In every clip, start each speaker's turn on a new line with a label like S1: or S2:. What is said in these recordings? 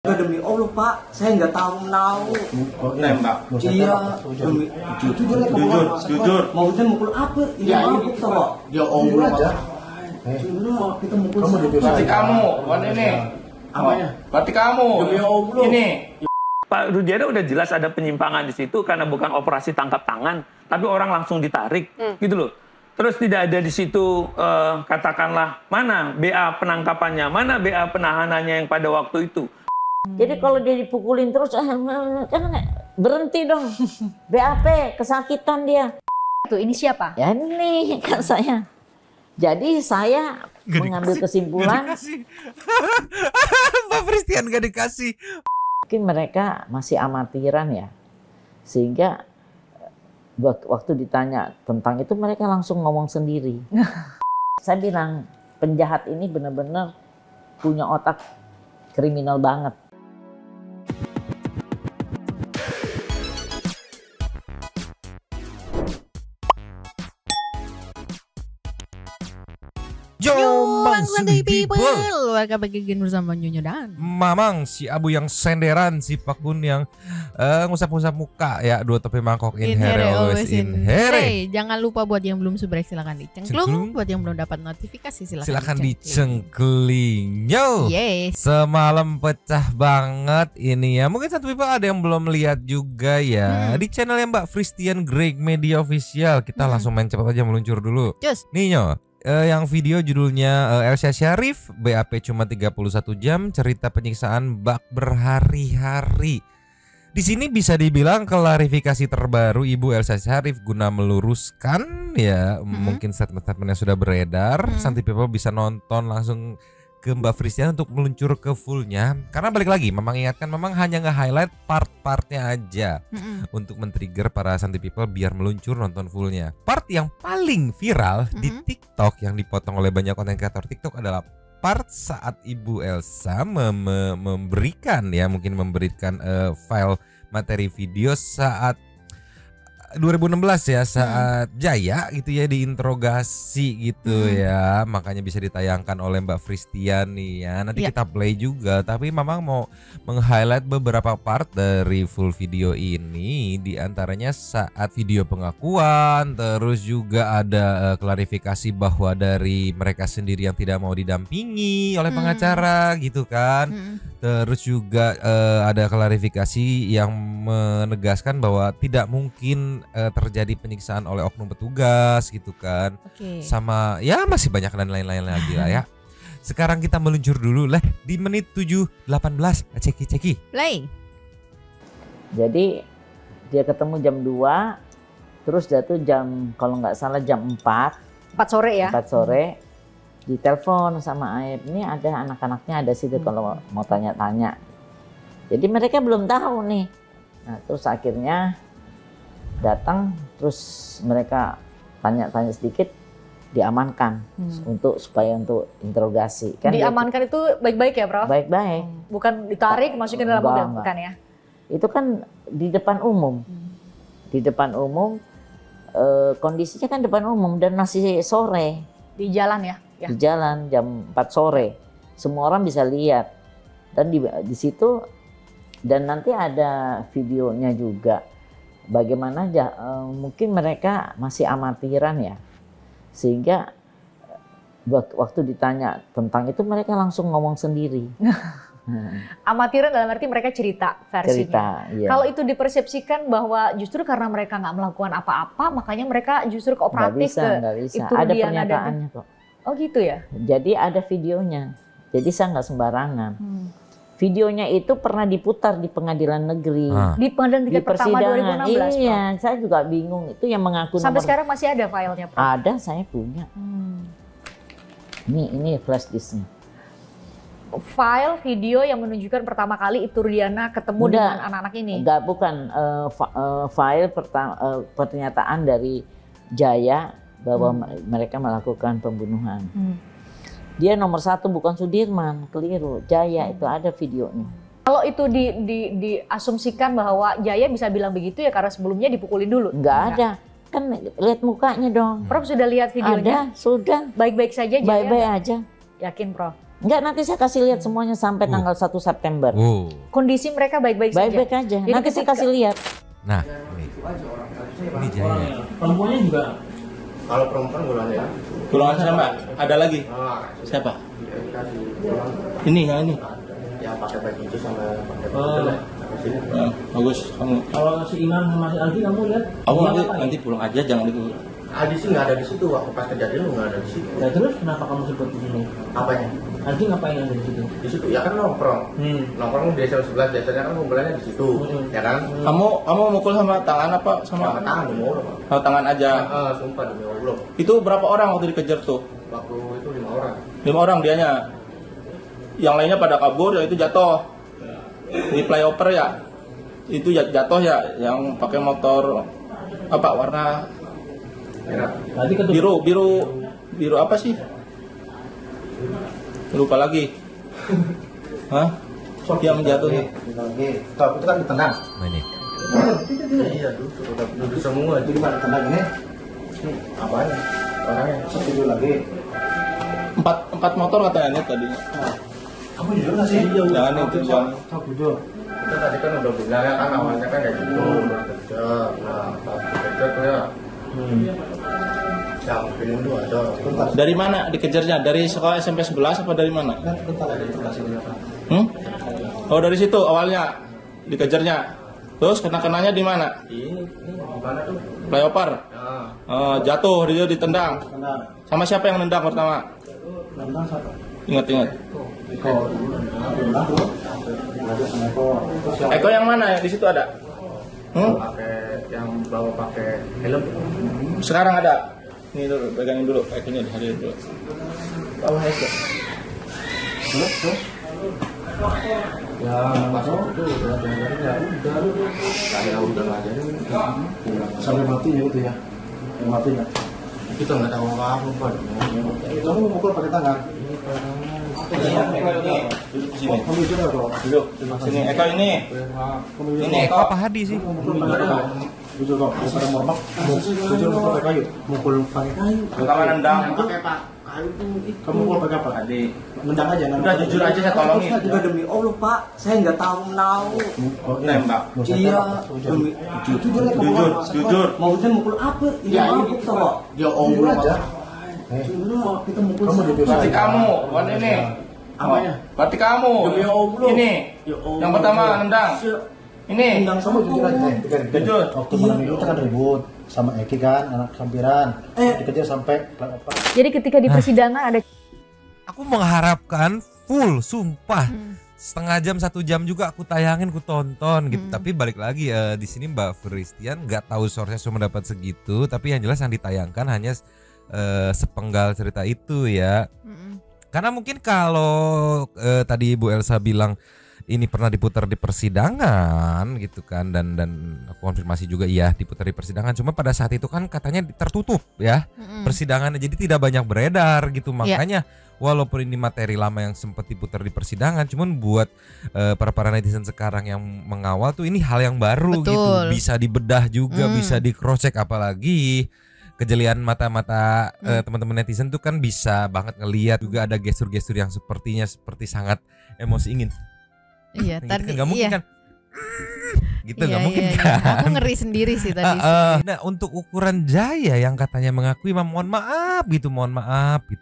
S1: Demi Allah Pak, saya nggak tahu.
S2: Tembak.
S1: Iya, demi jujur. Maksudnya mukul apa? Ini mabuk Pak.
S3: Ya Allah aja.
S1: Kita mukul.
S2: Berarti kamu, bukan ini.
S3: Apanya?
S2: Berarti kamu.
S3: Demi Allah.
S2: Ini.
S4: Pak Rudiana udah jelas ada penyimpangan di situ karena bukan operasi tangkap tangan, tapi orang langsung ditarik, gitu loh. Terus tidak ada di situ katakanlah mana BA penangkapannya, mana BA penahanannya yang pada waktu itu.
S5: Jadi kalau dia dipukulin terus, kan berhenti dong. BAP, kesakitan dia.
S6: Tuh, ini siapa?
S5: Ya ini kan saya. Jadi saya mengambil kesimpulan.
S7: Pak Fristian gak dikasih.
S5: Mungkin mereka masih amatiran ya. Sehingga waktu ditanya tentang itu mereka langsung ngomong sendiri. Saya bilang penjahat ini benar-benar punya otak kriminal banget.
S7: Jombang Sunday people.
S6: Welcome back again bersama Nyonya Dan
S7: Mamang, si Abu yang senderan, si Pakun yang ngusap-ngusap muka ya. Dua topi mangkok in here, always in here.
S6: Hey, jangan lupa buat yang belum subscribe silakan dicengklung. Buat yang belum dapat notifikasi silakan
S7: dicengkling. Yo.
S6: Yes.
S7: Semalam pecah banget ini ya. Mungkin satu people ada yang belum lihat juga ya. Di channelnya Mbak Fristian Greg Media Official. Kita langsung main cepat aja meluncur dulu.
S6: Cus.
S7: Nih Nyo. Yang video judulnya Elsa Syarif BAP cuma 31 jam, cerita penyiksaan bak berhari-hari. Di sini bisa dibilang klarifikasi terbaru Ibu Elsa Syarif guna meluruskan ya mungkin statement-statement yang sudah beredar. Santi people bisa nonton langsung ke Mbak Fristian untuk meluncur ke fullnya. Karena balik lagi memang ingatkan memang hanya nge-highlight part-partnya aja untuk men-trigger para Santi people biar meluncur nonton fullnya. Part yang paling viral di TikTok yang dipotong oleh banyak konten kreator TikTok adalah part saat Ibu Elsa memberikan file materi video saat 2016 ya, saat Jaya gitu ya diinterogasi gitu ya. Makanya bisa ditayangkan oleh Mbak Fristian nih ya. Nanti kita play juga, tapi Mamang mau meng-highlight beberapa part dari full video ini. Di antaranya saat video pengakuan, terus juga ada klarifikasi bahwa dari mereka sendiri yang tidak mau didampingi oleh pengacara gitu kan. Terus juga ada klarifikasi yang menegaskan bahwa tidak mungkin terjadi penyiksaan oleh oknum petugas gitu kan. Sama ya masih banyak dan lain-lain lagi lah ya. Sekarang kita meluncur dulu lah di menit 7:18. Ceki.
S6: Play.
S5: Jadi dia ketemu jam 2, terus jatuh jam kalau nggak salah jam 4
S6: sore ya.
S5: 4 sore. Ditelepon sama Aib, ini ada anak-anaknya ada situ kalau mau tanya-tanya. Jadi mereka belum tahu nih. Nah terus akhirnya datang, terus mereka tanya-tanya sedikit, diamankan supaya untuk interogasi. Kan
S6: diamankan itu baik-baik ya, Prof?
S5: Baik-baik.
S6: Bukan ditarik masukin dalam mobil, bukan ya?
S5: Itu kan di depan umum. Di depan umum, kondisinya kan depan umum dan masih sore.
S6: Di jalan ya?
S5: Di jalan jam 4 sore. Semua orang bisa lihat. Dan di situ, dan nanti ada videonya juga. Bagaimana mungkin mereka masih amatiran ya. Sehingga waktu ditanya tentang itu mereka langsung ngomong sendiri.
S6: Amatiran dalam arti mereka cerita versinya.
S5: Iya.
S6: Kalau itu dipersepsikan bahwa justru karena mereka nggak melakukan apa-apa, makanya mereka justru kooperatif
S5: nggak bisa.
S6: Itu
S5: ada pernyataannya kok.
S6: Oh gitu ya?
S5: Jadi ada videonya. Jadi saya nggak sembarangan. Videonya itu pernah diputar di pengadilan negeri.
S6: Di pengadilan tingkat pertama 2016.
S5: Iya, saya juga bingung. Itu yang mengaku
S6: sampai sekarang masih ada filenya, Prof?
S5: Ada, saya punya. Ini flash disknya.
S6: File video yang menunjukkan pertama kali Ibu Rudiana ketemu dengan anak-anak ini?
S5: Enggak, bukan. File pernyataan dari Jaya bahwa mereka melakukan pembunuhan. Dia nomor 1 bukan Sudirman, keliru. Jaya itu ada videonya.
S6: Kalau itu diasumsikan bahwa Jaya bisa bilang begitu ya karena sebelumnya dipukulin dulu?
S5: Enggak ada. Kan lihat mukanya dong.
S6: Prof sudah lihat videonya?
S5: Ada, sudah.
S6: Baik-baik saja Jaya?
S5: Baik-baik aja.
S6: Yakin, Prof?
S5: Enggak, nanti saya kasih lihat semuanya sampai tanggal 1 September.
S6: Kondisi mereka baik-baik saja.
S5: Baik-baik aja.
S6: Jadi
S5: Nanti saya
S6: ketika-
S5: kasih lihat.
S7: Nah, ini Jaya.
S3: Perempuannya juga.
S2: Kalau perempuan golongan ya.
S8: Golongan sama ada lagi. Siapa? Ini yang ini.
S2: Yang pakai baju itu sama pakai
S3: Oh.
S8: Bagus. Kamu
S3: Kalau si Imam sama si Aldi kamu lihat?
S8: nanti pulang aja, jangan dulu.
S2: Aldi sih nggak ada di situ waktu pas kejadian lu nggak ada di situ.
S3: Ya terus kenapa kamu sebut di sini?
S2: Apanya?
S3: Aldi ngapain ada di situ?
S2: Di situ ya kan nongkrong. Nongkrong di desa sebelah biasanya kan kumpulannya di situ, ya kan?
S8: Kamu mukul sama tangan apa
S2: Sama
S8: sama
S2: tangan demi Allah.
S8: sama tangan aja?
S2: Sumpah demi Allah.
S8: Itu berapa orang waktu dikejar tuh?
S2: Waktu itu 5 orang.
S8: 5 orang dianya. Yang lainnya pada kabur, yang itu jatuh. Di flyover ya. Itu jatuh ya, yang pakai motor apa warna
S3: Tadi ketuk.
S8: biru apa sih? Lupa lagi. Hah? Yang jatuh ya?
S1: Kalau itu kan ditendang.
S7: Nah, ini.
S2: Iya, duduk semua.
S1: Jadi mana tendang ini?
S2: Apanya? Orangnya.
S1: Tidur lagi.
S8: Empat motor katanya tadinya.
S1: Kamu jujur nggak sih?
S8: Jangan itu jangan.
S1: Kamu jujur.
S2: Kita tadi kan udah bilang ya kan awalnya kan kayak gitu kerja. Nah, pas kerja tuh ya. Yang film itu ada.
S8: Dari mana dikejarnya? Dari sekolah SMP 11 apa dari mana?
S1: Kan bentar ada informasi di belakang.
S8: Oh, dari situ awalnya dikejarnya. Terus kenanya di mana?
S2: Ini gimana tuh?
S8: Flyover.
S2: Ya.
S8: Jatuh dia ditendang.
S1: Tendang.
S8: Sama siapa yang nendang pertama?
S1: Tendang siapa?
S8: Ingat.
S1: Eko. Tendang tuh. Lagi sama Eko. Terus yang
S8: Eko yang mana ya? Di situ ada.
S2: Pakai yang bawa pakai helm.
S8: Sekarang ada. Ini dulu, pegangin dulu. Ekonya dihadirin dulu. Bawa Eko.
S1: terus. Ya pas itu udah dengerin ya udah.
S2: Saya udah ngajarin.
S1: Sampai matinya gitu ya. Matinya.
S2: Kita nggak tahu apa-apa Pak.
S1: Kamu memukul pakai tangan.
S8: Duduk sini.
S1: Kamu jujur nggak kok?
S8: Duduk. Sini Eko ini. Ini Eko.
S7: Apa Hadi sih?
S1: Mukul pakai tangan. Jujur kok. Daripada mormak. Jujur mukul pakai kayu. Mukul pakai kayu.
S8: Pertama nendang.
S2: Pakai Pak. Kayu tuh.
S1: Kamu mukul pakai apa?
S8: Tadi.
S1: Nendang aja.
S8: Udah jujur aja saya tolongin.
S1: Juga demi Allah Pak. Saya nggak tahu menau.
S8: Nembak.
S1: Iya. Demi jujur ya kamu.
S8: Jujur.
S1: Maksudnya mukul apa?
S2: Ya ini
S1: Pak.
S2: dia omong aja.
S1: Jujur kita mukul.
S3: Kamu jujur.
S2: Berarti kamu, bukan ini.
S3: Apanya?
S2: Berarti kamu.
S3: Demi Allah.
S2: Ini.
S3: Ya Allah.
S2: Yang pertama nendang. Ini.
S1: Tendang sama jujur aja.
S2: Jujur.
S1: Waktu malam itu kan ribut sama Eki kan, anak sampiran. Dikejar sampai apa?
S6: Jadi ketika di persidangan ada
S7: Aku mengharapkan full, sumpah. Setengah jam, 1 jam juga aku tayangin, aku tonton gitu. Tapi balik lagi di sini Mbak Christian nggak tahu source-nya cuma dapat segitu. Tapi yang jelas yang ditayangkan hanya sepenggal cerita itu ya. Karena mungkin kalau tadi Ibu Elsa bilang ini pernah diputar di persidangan gitu kan, dan aku konfirmasi juga iya diputar di persidangan, cuma pada saat itu kan katanya tertutup ya persidangannya, jadi tidak banyak beredar gitu, makanya walaupun ini materi lama yang sempat diputar di persidangan, cuman buat para netizen sekarang yang mengawal tuh ini hal yang baru.
S9: Betul.
S7: Gitu, bisa dibedah juga, bisa di cross check, apalagi kejelian mata-mata teman-teman netizen tuh kan bisa banget ngelihat juga ada gestur-gestur yang sepertinya seperti sangat emosi ingin.
S9: Iya,
S7: Gitu
S9: tadi
S7: kan, nggak mungkin
S9: iya.
S7: kan? Gitu nggak mungkin
S9: iya.
S7: kan?
S9: Aku ngeri sendiri sih tadi.
S7: Nah untuk ukuran Jaya yang katanya mengakui mohon maaf gitu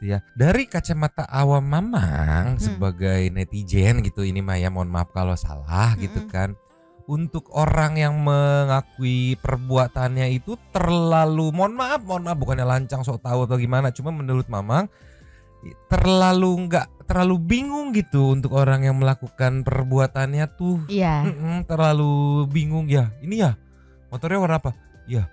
S7: ya. Dari kacamata awam Mamang sebagai netizen gitu, ini mah ya mohon maaf kalau salah gitu kan. Untuk orang yang mengakui perbuatannya itu terlalu mohon maaf bukannya lancang sok tahu atau gimana, cuma menurut Mamang terlalu bingung gitu untuk orang yang melakukan perbuatannya tuh.
S9: Iya.
S7: Terlalu bingung ya. Ini ya motornya warna apa? Ya.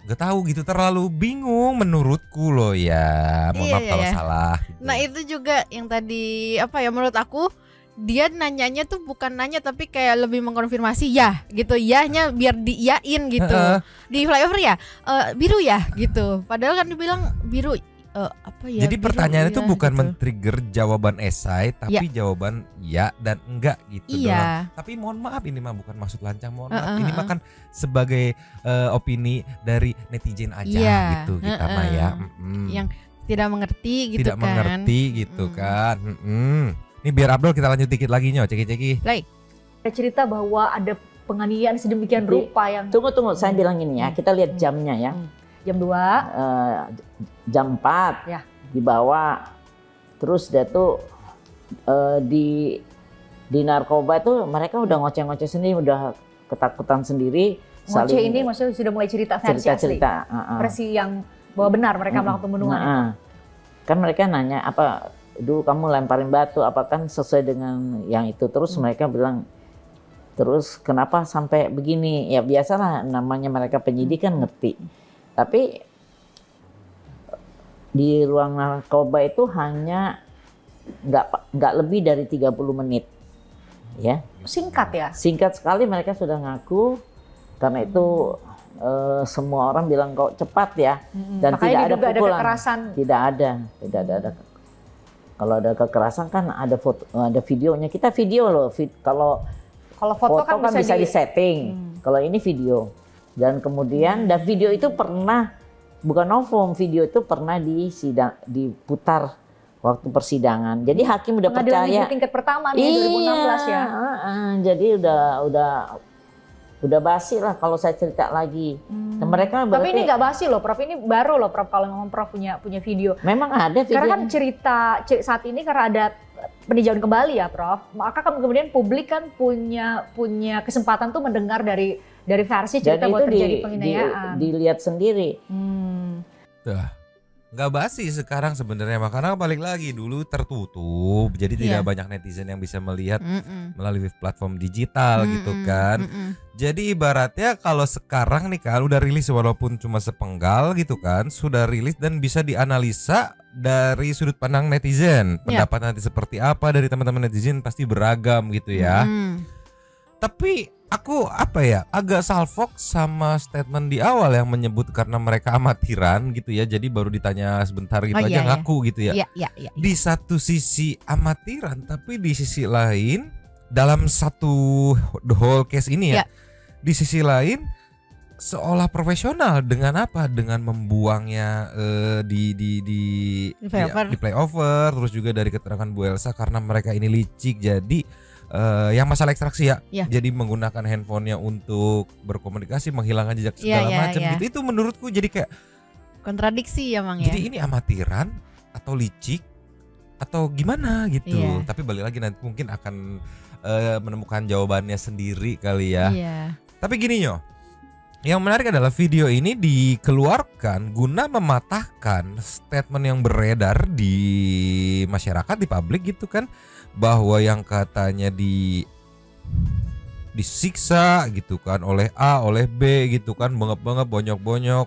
S7: Nggak tahu gitu, terlalu bingung menurutku loh ya. Mohon maaf kalau salah. Gitu.
S9: Nah itu juga yang tadi apa ya, menurut aku dia nanyanya tuh bukan nanya tapi kayak lebih mengkonfirmasi ya gitu, yahnya biar diiyain gitu. Di flyover ya biru ya gitu. Padahal kan dibilang biru. Apa ya?
S7: Jadi
S9: biru,
S7: pertanyaan itu bukan
S9: gitu.
S7: men-trigger jawaban esai, tapi jawaban ya dan enggak gitu doang. Tapi mohon maaf ini mah bukan maksud lancang, mohon maaf. Ini mah kan sebagai opini dari netizen aja gitu kita mah ya.
S9: Yang tidak mengerti gitu
S7: tidak
S9: kan.
S7: mengerti gitu kan. Ini biar Abdul kita lanjut dikit lagi Nyo, ceki-ceki.
S9: Baik.
S6: Ada cerita bahwa ada penganiayaan sedemikian rupa yang
S5: Tunggu, saya bilang ini ya, kita lihat jamnya ya.
S6: jam 2
S5: Jam 4
S6: Ya.
S5: dibawa, terus dia tuh di narkoba itu mereka udah ngoceh-ngoceh sendiri, udah ketakutan sendiri.
S6: ngoceh ini maksudnya sudah mulai cerita versi asli.
S5: cerita.
S6: Versi yang bahwa benar mereka melakukan pembunuhan.
S5: Kan mereka nanya apa dulu kamu lemparin batu, apa kan sesuai dengan yang itu, terus mereka bilang terus kenapa sampai begini, ya biasalah namanya mereka penyidik kan ngerti, tapi di ruang narkoba itu hanya nggak lebih dari 30 menit ya,
S6: Singkat ya.
S5: singkat sekali mereka sudah ngaku, karena itu semua orang bilang kok cepat ya, dan
S6: Makanya
S5: tidak ada
S6: diduga ada
S5: pukulan,
S6: kekerasan.
S5: tidak ada. Kalau ada kekerasan kan ada foto, ada videonya. Kita video loh, kalau
S6: Kalau foto kan bisa
S5: di setting. Kalau ini video. Dan kemudian dan video itu pernah bukan novum, video itu pernah diputar waktu persidangan. Jadi hakim udah
S6: pengadilan
S5: percaya.
S6: negeri tingkat pertama nih 2016 ya.
S5: Jadi udah basi lah kalau saya cerita lagi. Dan mereka
S6: Tapi ini nggak basi loh, Prof. Ini baru loh, Prof. Kalau ngomong Prof punya video.
S5: Memang ada video.
S6: Karena kan cerita saat ini karena ada peninjauan kembali ya, Prof. Maka kemudian publik kan punya kesempatan tuh mendengar dari versi cerita bahwa terjadi penganiayaan.
S5: Dilihat sendiri.
S7: Nggak basi sekarang sebenarnya, karena balik lagi dulu tertutup, jadi tidak banyak netizen yang bisa melihat melalui platform digital gitu kan. Jadi ibaratnya kalau sekarang nih kan udah rilis walaupun cuma sepenggal gitu kan, sudah rilis dan bisa dianalisa dari sudut pandang netizen. Pendapat nanti seperti apa dari teman-teman netizen pasti beragam gitu ya. Tapi aku agak salfok sama statement di awal yang menyebut karena mereka amatiran gitu ya, jadi baru ditanya sebentar gitu aja ngaku gitu ya. Di satu sisi amatiran, tapi di sisi lain dalam satu the whole case ini ya, di sisi lain seolah profesional dengan apa? Dengan membuangnya di playover, terus juga dari keterangan Bu Elsa karena mereka ini licik, jadi yang masalah ekstraksi ya, jadi menggunakan handphonenya untuk berkomunikasi, menghilangkan jejak segala macam gitu. Itu menurutku jadi kayak
S9: kontradiksi ya, Mang ya.
S7: Jadi ini amatiran atau licik atau gimana gitu. Tapi balik lagi nanti mungkin akan menemukan jawabannya sendiri kali ya. Tapi gini Nyo, yang menarik adalah video ini dikeluarkan guna mematahkan statement yang beredar di masyarakat, di publik gitu kan, bahwa yang katanya disiksa gitu kan oleh A, oleh B gitu kan, bengep-bengep, bonyok-bonyok.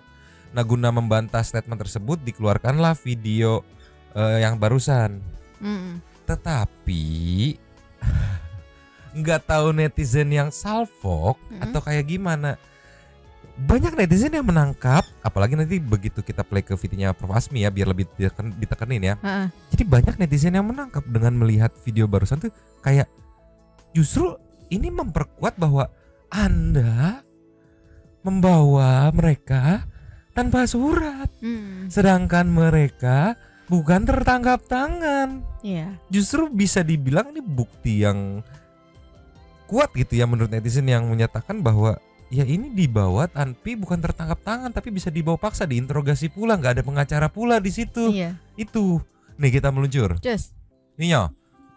S7: Nah, guna membantah statement tersebut dikeluarkanlah video yang barusan. Tetapi nggak tahu netizen yang salfok atau kayak gimana. Banyak netizen yang menangkap, apalagi nanti begitu kita play ke videonya Prof Asmi ya, biar lebih ditekenin ya. Jadi banyak netizen yang menangkap dengan melihat video barusan tuh kayak justru ini memperkuat bahwa Anda membawa mereka tanpa surat, sedangkan mereka bukan tertangkap tangan. Justru bisa dibilang ini bukti yang kuat gitu ya menurut netizen yang menyatakan bahwa ya ini dibawa tapi bukan tertangkap tangan, tapi bisa dibawa paksa, diinterogasi pula, nggak ada pengacara pula di situ. Itu nih kita meluncur. Nih Nyo,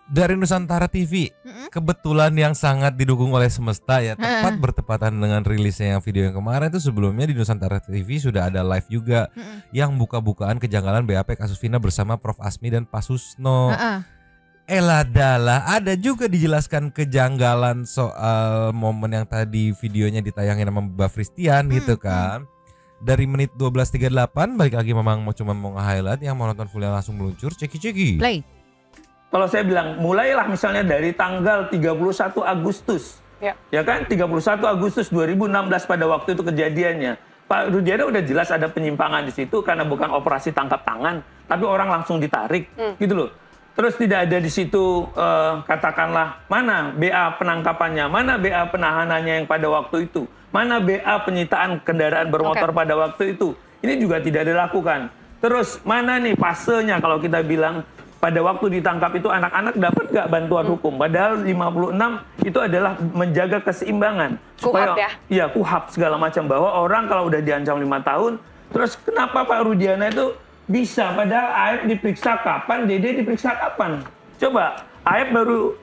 S7: dari Nusantara TV, kebetulan yang sangat didukung oleh semesta ya, tepat bertepatan dengan rilisnya yang video yang kemarin itu. Sebelumnya di Nusantara TV sudah ada live juga yang buka-bukaan kejanggalan BAP kasus Vina bersama Prof Asmi dan Pak Susno. Eladalah ada juga dijelaskan kejanggalan soal momen yang tadi videonya ditayangin sama Mbak Fristian gitu kan. Dari menit 12.38 balik lagi memang cuma mau nge-highlight, yang mau nonton fullnya langsung meluncur, ceki-ceki.
S9: Play.
S4: Kalau saya bilang mulailah misalnya dari tanggal 31 Agustus. Ya kan 31 Agustus 2016 pada waktu itu kejadiannya. Pak Rudiana udah jelas ada penyimpangan di situ karena bukan operasi tangkap tangan, tapi orang langsung ditarik gitu loh. Terus tidak ada di situ katakanlah mana BA penangkapannya, mana BA penahanannya yang pada waktu itu, mana BA penyitaan kendaraan bermotor pada waktu itu. Ini juga tidak dilakukan. Terus mana nih fasenya kalau kita bilang pada waktu ditangkap itu anak-anak dapat nggak bantuan hukum? Padahal 56 itu adalah menjaga keseimbangan.
S10: KUHP ya?
S4: Iya, KUHP segala macam. Bahwa orang kalau udah diancam 5 tahun, terus kenapa Pak Rudiana itu bisa? Padahal Aep diperiksa kapan, Dede diperiksa kapan? Coba, Aep baru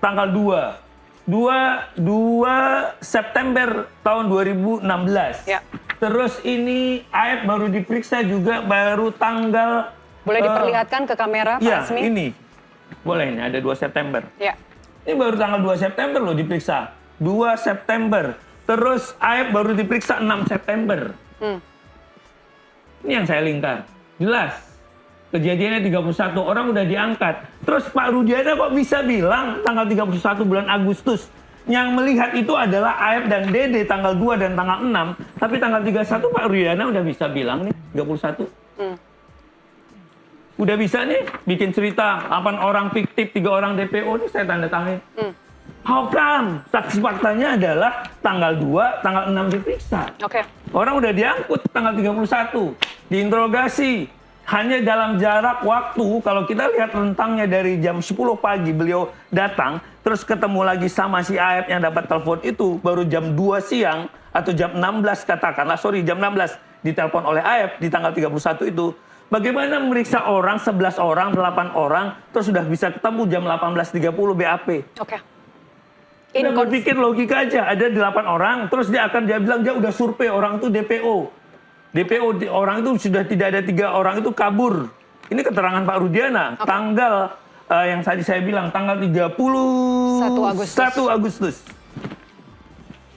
S4: tanggal 2 September tahun 2016.
S10: Ya.
S4: Terus ini Aep baru diperiksa juga baru tanggal...
S10: Boleh diperlihatkan ke kamera, Pak
S4: ya,
S10: Asmi?
S4: ini. Boleh, ini ada 2 September.
S10: Ya.
S4: Ini baru tanggal 2 September loh diperiksa. 2 September. Terus Aep baru diperiksa 6 September. Ini yang saya lingkar. Jelas. Kejadiannya 31, orang udah diangkat. Terus Pak Rudiana kok bisa bilang tanggal 31 bulan Agustus. Yang melihat itu adalah Aep dan Dede tanggal 2 dan tanggal 6. Tapi tanggal 31 Pak Rudiana udah bisa bilang nih, 31. Udah bisa nih bikin cerita 8 orang fiktif, 3 orang DPO ini saya tanda tangan. How come? Saksi faktanya adalah tanggal 2, tanggal 6 diperiksa.
S10: Oke.
S4: Orang udah diangkut tanggal 31, diinterogasi. Hanya dalam jarak waktu, kalau kita lihat rentangnya dari jam 10 pagi beliau datang, terus ketemu lagi sama si Aep yang dapat telepon itu, baru jam 2 siang, atau jam 16 katakanlah, jam 16 ditelepon oleh Aep di tanggal 31 itu. Bagaimana memeriksa orang, 11 orang, 8 orang, terus sudah bisa ketemu jam 18.30 BAP.
S10: Oke.
S4: Kita berpikir logika aja, ada 8 orang, terus dia bilang dia udah survei orang itu DPO. Orang itu sudah tidak ada 3 orang itu kabur. Ini keterangan Pak Rudiana. Tanggal yang tadi saya bilang tanggal 31 Agustus.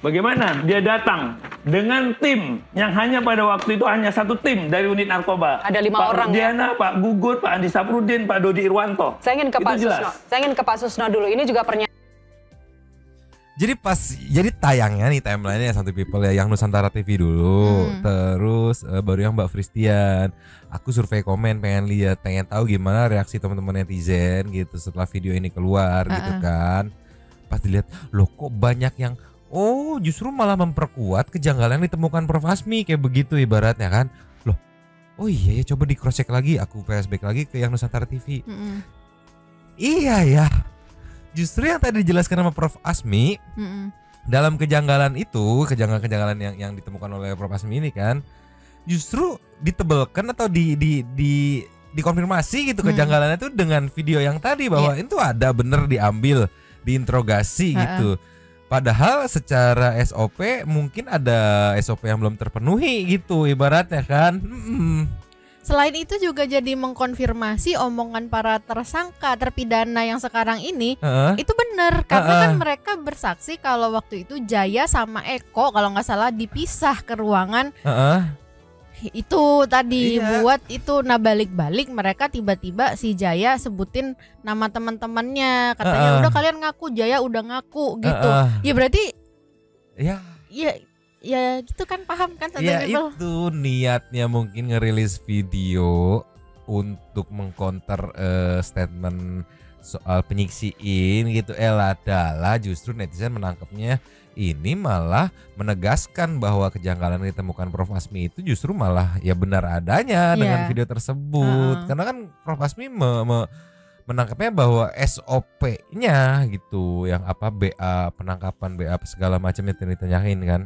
S4: Bagaimana dia datang dengan tim yang hanya pada waktu itu hanya 1 tim dari unit narkoba.
S10: Ada 5
S4: Pak
S10: orang
S4: Rudiana,
S10: ya?
S4: Pak Gugut, Pak Andi Saprudin, Pak Dodi Irwanto.
S10: Saya ingin ke Pak Susno dulu. Ini juga pernyataan.
S7: Jadi tayangnya nih timeline-nya Santuy People ya, yang Nusantara TV dulu, terus baru yang Mbak Fristian. Aku survei komen, pengen tahu gimana reaksi teman-teman netizen gitu setelah video ini keluar gitu kan. Pas dilihat, loh kok banyak yang justru malah memperkuat kejanggalan yang ditemukan Prof Asmi kayak begitu ibaratnya kan. Loh, oh iya ya, coba di cross check lagi, aku flashback lagi ke yang Nusantara TV. Iya ya. Justru yang tadi dijelaskan sama Prof Asmi dalam kejanggalan itu, kejanggalan yang ditemukan oleh Prof Asmi ini kan, justru ditebelkan atau dikonfirmasi gitu kejanggalannya itu dengan video yang tadi bahwa itu ada bener diambil, diinterogasi gitu. Padahal secara SOP mungkin ada SOP yang belum terpenuhi gitu ibaratnya kan.
S9: Selain itu juga jadi mengkonfirmasi omongan para tersangka terpidana yang sekarang ini itu benar karena kan mereka bersaksi kalau waktu itu Jaya sama Eko kalau nggak salah dipisah ke ruangan itu tadi buat itu. Nah balik-balik mereka tiba-tiba si Jaya sebutin nama teman-temannya katanya udah kalian ngaku, Jaya udah ngaku gitu. Ya berarti ya gitu kan, paham kan?
S7: Ya itu niatnya mungkin ngerilis video untuk mengcounter statement soal penyiksiin gitu. Adalah justru netizen menangkapnya ini malah menegaskan bahwa kejanggalan yang ditemukan Prof Asmi itu justru malah ya benar adanya dengan video tersebut. Karena kan Prof Asmi menangkapnya bahwa SOP-nya gitu yang BA penangkapan BA segala macam itu ditanyain kan.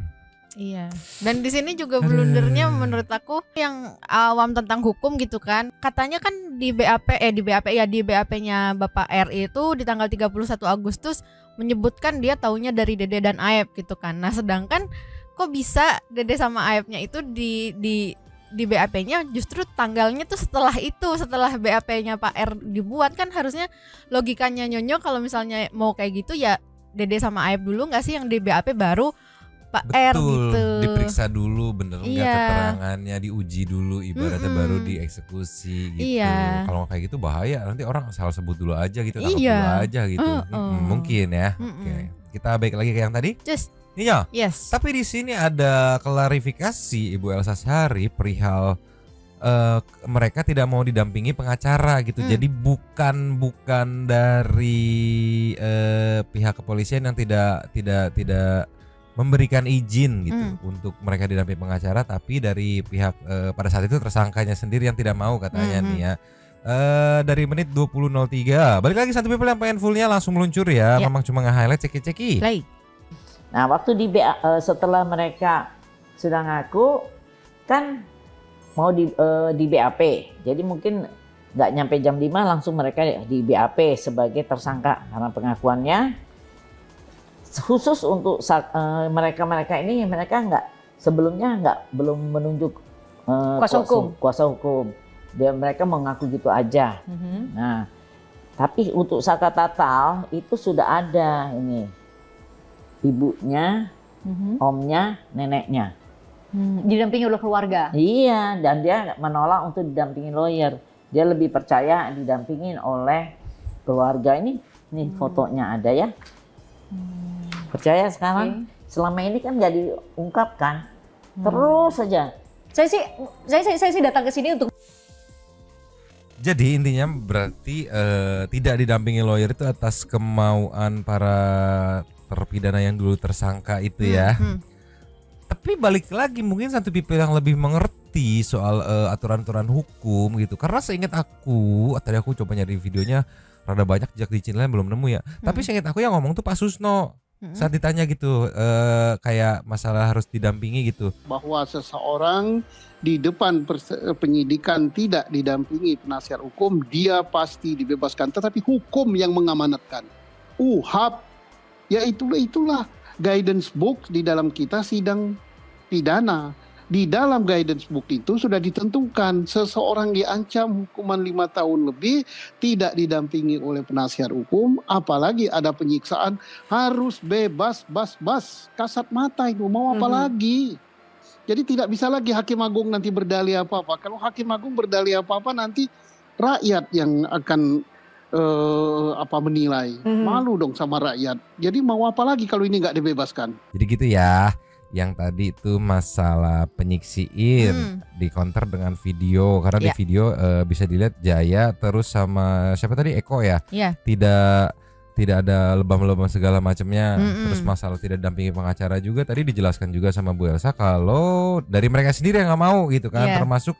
S9: Iya. Dan di sini juga blundernya menurut aku yang awam tentang hukum gitu kan. Katanya kan di BAP-nya Bapak RI itu di tanggal 31 Agustus menyebutkan dia taunya dari Dede dan Aep gitu kan. Nah, sedangkan kok bisa Dede sama Aepnya itu di BAP-nya justru tanggalnya tuh setelah BAP-nya Pak R dibuat kan, harusnya logikanya Nyonyo kalau misalnya mau kayak gitu ya Dede sama Aep dulu nggak sih yang di BAP baru Pak R gitu.
S7: Diperiksa dulu bener nggak keterangannya, diuji dulu ibaratnya baru dieksekusi gitu. Kalau kayak gitu bahaya, nanti orang salah sebut dulu aja gitu, nangkep dulu aja gitu. Mungkin ya. Oke. Kita balik lagi ke yang tadi. Iya.
S9: Yes.
S7: Tapi di sini ada klarifikasi Ibu Elsa Syari perihal mereka tidak mau didampingi pengacara gitu. Jadi bukan dari pihak kepolisian yang tidak memberikan izin gitu untuk mereka didampingi pengacara, tapi dari pihak pada saat itu tersangkanya sendiri yang tidak mau katanya nih ya. Dari menit 20.03 balik lagi Santu People yang pengen fullnya langsung meluncur ya. Memang cuma nge-highlight ceki-ceki.
S5: Nah waktu di setelah mereka sudah ngaku kan mau di BAP, jadi mungkin nggak nyampe jam 5 langsung mereka di BAP sebagai tersangka karena pengakuannya khusus untuk mereka ini mereka sebelumnya belum menunjuk kuasa hukum. Mereka mengaku gitu aja. Nah, tapi untuk Saka Tatal itu sudah ada ini ibunya, omnya, neneknya.
S6: Didampingi oleh keluarga.
S5: Iya, dan dia menolak untuk didampingi lawyer. Dia lebih percaya didampingin oleh keluarga ini. Nih fotonya ada ya. Percaya sekarang selama ini kan nggak diungkapkan. Terus saja.
S6: Saya sih datang ke sini untuk.
S7: Jadi intinya berarti tidak didampingi lawyer itu atas kemauan para terpidana yang dulu tersangka itu ya. Tapi balik lagi mungkin Santu People yang lebih mengerti soal aturan-aturan hukum gitu. Karena seingat aku, tadi aku coba nyari videonya rada banyak jejak di channel belum nemu ya. Tapi seingat aku yang ngomong tuh Pak Susno. Saat ditanya gitu kayak masalah harus didampingi gitu.
S11: Bahwa seseorang di depan penyidikan tidak didampingi penasihat hukum, dia pasti dibebaskan. Tetapi hukum yang mengamanatkan. UHAP, ya itulah guidance book di dalam kita sidang pidana. Di dalam guidance book itu sudah ditentukan seseorang diancam hukuman 5 tahun lebih tidak didampingi oleh penasihat hukum, apalagi ada penyiksaan, harus bebas kasat mata itu mau apa lagi. Jadi tidak bisa lagi Hakim Agung nanti berdalih apa-apa. Kalau Hakim Agung berdalih apa-apa nanti rakyat yang akan menilai. Malu dong sama rakyat. Jadi mau apa lagi kalau ini nggak dibebaskan.
S7: Jadi gitu ya. Yang tadi itu masalah penyiksiin di counter dengan video karena di video bisa dilihat Jaya terus sama siapa tadi Eko ya. Tidak ada lebam-lebam segala macamnya. Terus masalah tidak dampingi pengacara juga tadi dijelaskan juga sama Bu Elsa kalau dari mereka sendiri yang nggak mau gitu kan, termasuk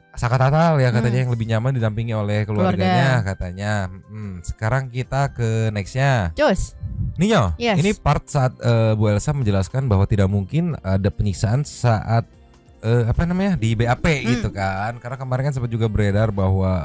S7: Saka Tatal ya katanya yang lebih nyaman didampingi oleh keluarganya katanya. Sekarang kita ke nextnya. Ninyo, ini part saat Bu Elsa menjelaskan bahwa tidak mungkin ada penyiksaan saat di BAP gitu kan. Karena kemarin kan sempat juga beredar bahwa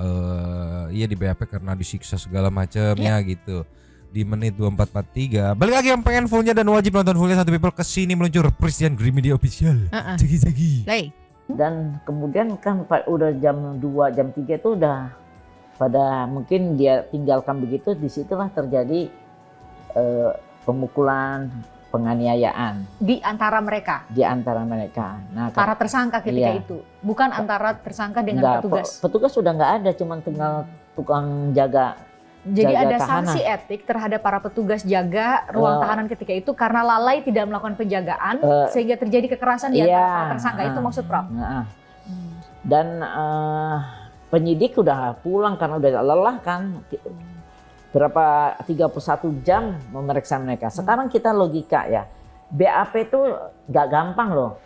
S7: iya di BAP karena disiksa segala macamnya gitu. Di menit 24.43. Balik lagi yang pengen fullnya dan wajib nonton fullnya Santu People kesini meluncur Christian Green Media Official. Jagi-jagi.
S5: Dan kemudian kan udah jam 2, jam 3 itu udah pada mungkin dia tinggalkan begitu, disitulah terjadi pemukulan, penganiayaan
S6: di antara mereka.
S5: Nah,
S6: para tersangka ketika itu, bukan antara tersangka dengan petugas.
S5: Petugas sudah nggak ada, cuman tinggal tukang jaga.
S6: Jadi ada
S5: tahanan.
S6: sanksi etik terhadap para petugas jaga ruang tahanan ketika itu karena lalai tidak melakukan penjagaan sehingga terjadi kekerasan di antara para tersangka. Itu maksud Prof.
S5: Dan penyidik udah pulang karena udah lelah kan. Berapa 31 jam memeriksa mereka. Sekarang kita logika ya. BAP itu nggak gampang loh.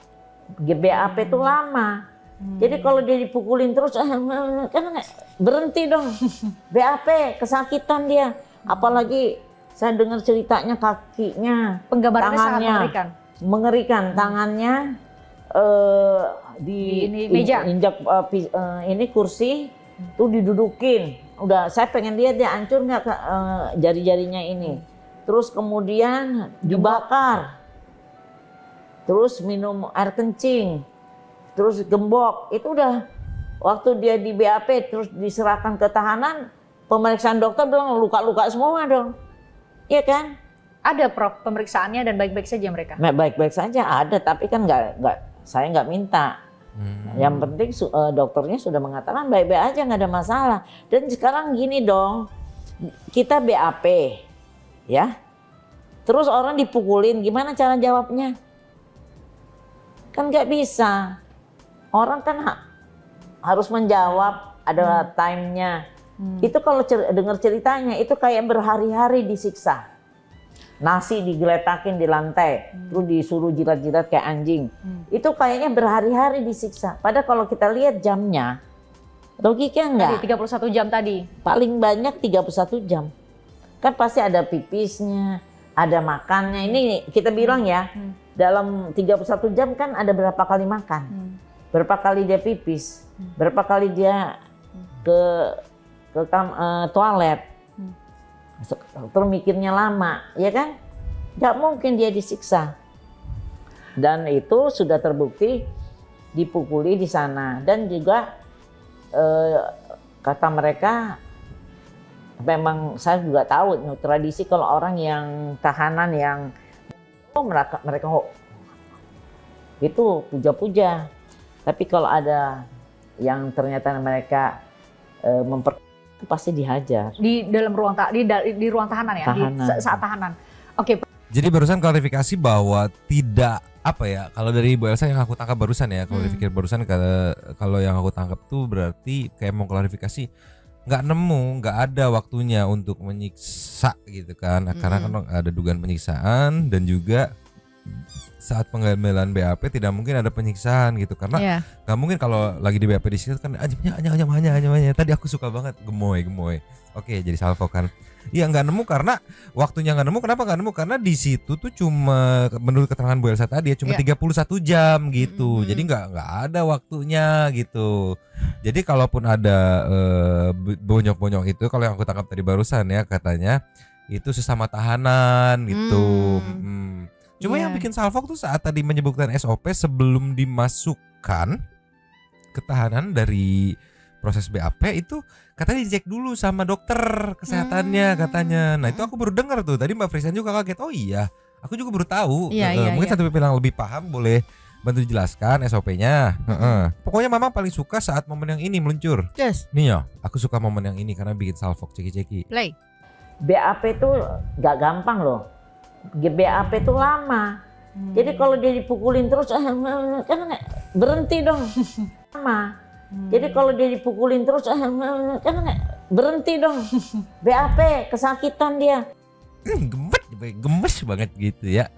S5: BAP itu lama. Jadi kalau dia dipukulin terus kan berhenti dong. BAP kesakitan dia. Apalagi saya dengar ceritanya kakinya,
S6: penggambarannya sangat
S5: tangannya mengerikan. Tangannya di
S6: meja
S5: injak ini kursi tuh didudukin. Udah saya pengen lihat dia hancur nggak jari-jarinya ini. Terus kemudian dibakar. Terus minum air kencing. Terus gembok. Itu udah waktu dia di BAP terus diserahkan ke tahanan, pemeriksaan dokter bilang luka-luka semua dong. Iya kan?
S6: Ada Prof pemeriksaannya dan baik-baik saja mereka.
S5: Baik-baik saja ada, tapi kan saya nggak minta. Yang penting dokternya sudah mengatakan baik-baik aja, nggak ada masalah. Dan sekarang gini dong, kita BAP ya, terus orang dipukulin, gimana cara jawabnya? Kan nggak bisa. Orang kan harus menjawab, ada time-nya. Itu kalau dengar ceritanya itu kayak berhari-hari disiksa. nasi digeletakin di lantai, terus disuruh jilat-jilat kayak anjing. Itu kayaknya berhari-hari disiksa. Padahal kalau kita lihat jamnya, logiknya enggak.
S6: Tadi 31 jam tadi.
S5: Paling banyak 31 jam. Kan pasti ada pipisnya, ada makannya. Ini kita bilang ya, dalam 31 jam kan ada berapa kali makan. Berapa kali dia pipis, berapa kali dia ke toilet. Terus mikirnya lama, ya kan? Gak mungkin dia disiksa. Dan itu sudah terbukti dipukuli di sana. Dan juga kata mereka, memang saya juga tahu tradisi kalau orang yang tahanan yang mereka itu puja-puja. Tapi kalau ada yang ternyata mereka itu pasti dihajar
S6: di dalam ruang di ruang tahanan ya, saat tahanan. Oke.
S7: Jadi barusan klarifikasi bahwa tidak apa ya, kalau dari Bu Elsa yang aku tangkap barusan ya, kalau dipikir barusan kalau yang aku tangkap tuh berarti kayak mau klarifikasi nggak ada waktunya untuk menyiksa gitu kan, karena kan ada dugaan penyiksaan dan juga saat pengambilan BAP tidak mungkin ada penyiksaan gitu, karena nggak mungkin kalau lagi di BAP di situ kan hanya tadi aku suka banget gemoy. Oke, jadi salvo kan. Iya nggak nemu karena waktunya nggak nemu. Kenapa nggak nemu? Karena di situ tuh cuma menurut keterangan Bu Elsa tadi ya cuma 31 jam gitu. Jadi nggak ada waktunya gitu. Jadi kalaupun ada bonyok-bonyok itu, kalau yang aku tangkap tadi barusan ya katanya itu sesama tahanan gitu. Cuma yang bikin salvo tuh saat tadi menyebutkan SOP sebelum dimasukkan ke tahanan dari proses BAP itu katanya dicek dulu sama dokter kesehatannya katanya. Nah itu aku baru dengar tuh tadi Mbak Frisian juga kaget. Oh iya, aku juga baru tahu. Mungkin satu PP yang lebih paham boleh bantu dijelaskan SOP-nya. Pokoknya Mama paling suka saat momen yang ini meluncur. Nih ya, aku suka momen yang ini karena bikin salvo ceki-ceki.
S9: Play.
S5: BAP itu gak gampang loh. BAP itu lama. Jadi kalau dia dipukulin terus kan berhenti dong. Lama. Jadi kalau dia dipukulin terus kan berhenti dong. BAP kesakitan dia.
S7: Gemes banget gitu ya.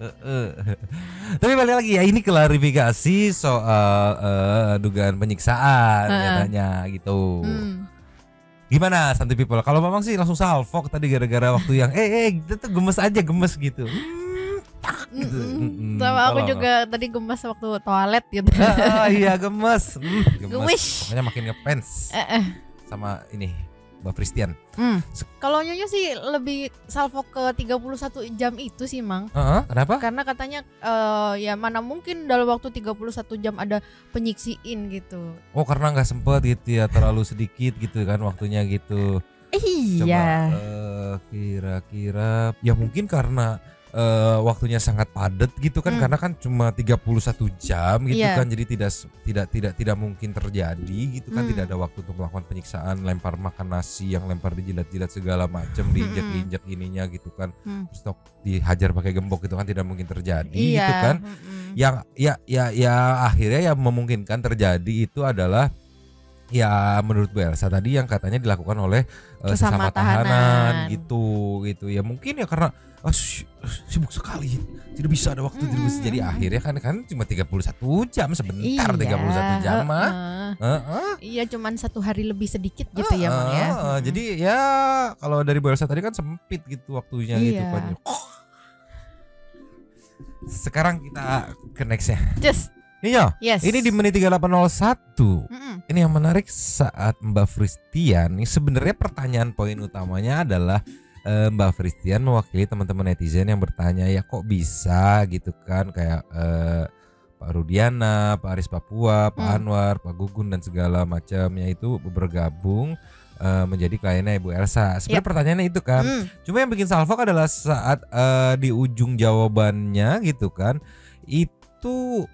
S7: Tapi balik lagi ya, ini klarifikasi soal dugaan penyiksaan katanya gitu. Gimana Santi People? Kalau memang sih langsung salvo tadi gara-gara waktu yang gitu tuh gemes gitu. Gitu.
S9: Sama aku juga tadi gemes waktu toilet gitu.
S7: Iya gemes. Pokoknya makin ngefans sama ini Mbak Fristian.
S9: Kalau Nyonya sih lebih salvo ke 31 jam itu sih Mang.
S7: Kenapa?
S9: Karena katanya ya mana mungkin dalam waktu 31 jam ada penyiksiin gitu.
S7: Oh karena nggak sempet gitu ya, terlalu sedikit gitu kan waktunya gitu.
S9: Iya.
S7: Coba kira-kira ya mungkin karena waktunya sangat padat gitu kan, karena kan cuma 31 jam gitu kan, jadi tidak mungkin terjadi gitu kan, tidak ada waktu untuk melakukan penyiksaan, lempar makan nasi yang lempar dijilat-jilat segala macam, diinjak-injak ininya gitu kan, terus dihajar pakai gembok gitu kan tidak mungkin terjadi gitu kan. Yang ya akhirnya yang memungkinkan terjadi itu adalah ya menurut Bu Elsa tadi yang katanya dilakukan oleh sesama tahanan gitu ya, mungkin ya karena sibuk sekali tidak bisa ada waktu jadi akhirnya kan cuma 31 jam sebentar. 31 jam mah
S9: iya cuman 1 hari lebih sedikit gitu ya Mang ya.
S7: Jadi ya kalau dari Bu Elsa tadi kan sempit gitu waktunya gitu kan. Sekarang kita ke next ya. Iya, ini di menit 3801. Ini yang menarik saat Mbak Fristian. Ini sebenarnya pertanyaan poin utamanya adalah Mbak Fristian mewakili teman-teman netizen yang bertanya ya kok bisa gitu kan, kayak Pak Rudiana, Pak Aris Papua, Pak Anwar, Pak Gugun dan segala macamnya itu bergabung menjadi kliennya Ibu Elsa. Sebenarnya pertanyaannya itu kan. Cuma yang bikin salvo adalah saat di ujung jawabannya gitu kan, itu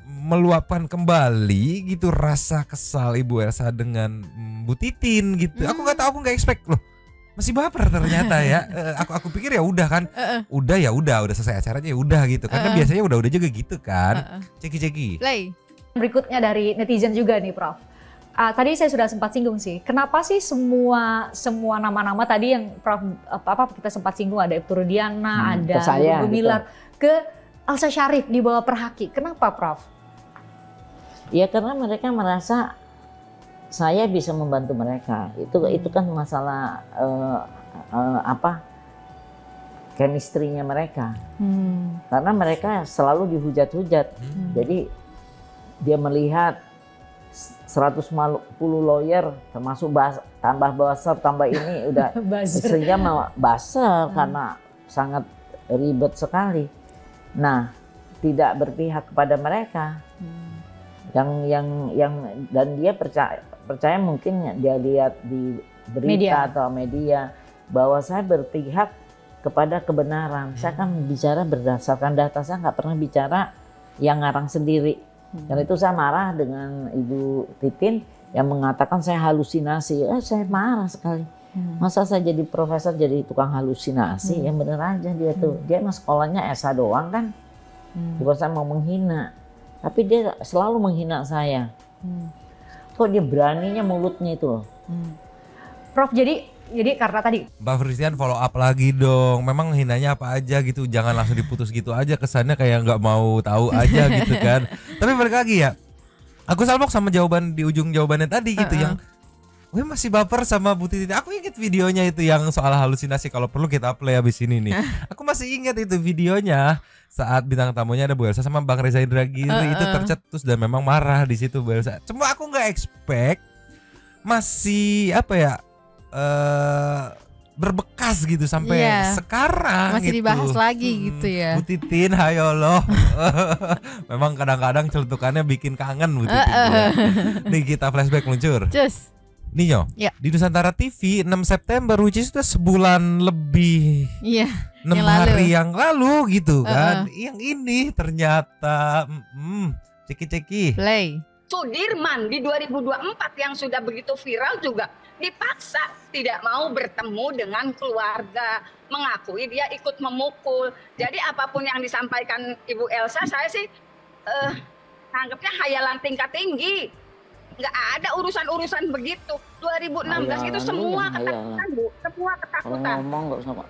S7: meluapkan kembali gitu rasa kesal Ibu Elsa dengan Bu Titin gitu. Aku nggak tahu, aku nggak expect loh. Masih baper ternyata ya. Aku pikir ya udah kan. Udah selesai acaranya ya udah gitu. Karena biasanya udah juga gitu kan. Ceki.
S6: Play. Berikutnya dari netizen juga nih Prof. tadi saya sudah sempat singgung sih. Kenapa sih semua nama-nama tadi yang Prof kita sempat singgung, ada Ibtu Rudiana, ada Bu Gumilar, ke Elsa Syarif di bawah Perhaki. Kenapa, Prof?
S5: Ya karena mereka merasa saya bisa membantu mereka. Itu kan masalah chemistry-nya mereka. Karena mereka selalu dihujat-hujat. Jadi dia melihat 150 lawyer termasuk tambah buzzer, tambah ini udah istrinya mau buzzer karena sangat ribet sekali. Nah, tidak berpihak kepada mereka. Yang dan dia percaya mungkin dia lihat di berita atau media bahwa saya berpihak kepada kebenaran. Saya kan bicara berdasarkan data, saya nggak pernah bicara yang ngarang sendiri. Dan itu saya marah dengan Ibu Titin yang mengatakan saya halusinasi. Saya marah sekali. Masa saya jadi profesor jadi tukang halusinasi? Yang bener aja dia tuh. Dia mah sekolahnya S1 doang kan. Bukan saya mau menghina. Tapi dia selalu menghina saya. Kok dia beraninya mulutnya itu loh.
S6: Prof, jadi karena tadi
S7: Mbak Fristian follow up lagi dong. Memang hinanya apa aja gitu. Jangan langsung diputus gitu aja, kesannya kayak nggak mau tahu aja gitu kan. Tapi balik lagi ya, aku salpok sama jawaban di ujung jawabannya tadi gitu yang gue masih baper sama Bu Titin. Aku inget videonya itu yang soal halusinasi. Kalau perlu kita play abis ini nih. Aku masih inget itu videonya saat bintang tamunya ada Bu Elsa sama Bang Reza Indragiri. Itu tercetus dan memang marah di situ Bu Elsa. Cuma aku nggak expect masih berbekas gitu sampai sekarang
S9: masih
S7: gitu.
S9: Dibahas lagi gitu ya.
S7: Bu Titin, hayo loh. Memang kadang-kadang celutukannya bikin kangen Bu Titin. Nih kita flashback meluncur. Nih di Nusantara TV 6 September, which is sudah sebulan lebih. 6 hari yang lalu gitu kan. Yang ini ternyata ceki-ceki.
S12: Play. Sudirman di 2024 yang sudah begitu viral juga dipaksa tidak mau bertemu dengan keluarga, mengakui dia ikut memukul. Jadi apapun yang disampaikan Ibu Elsa, saya sih anggapnya hayalan tingkat tinggi. Nggak ada urusan-urusan begitu. 2016 itu semua ketakutan, Bu. Semua ketakutan.
S5: Ngomong nggak usah, Pak.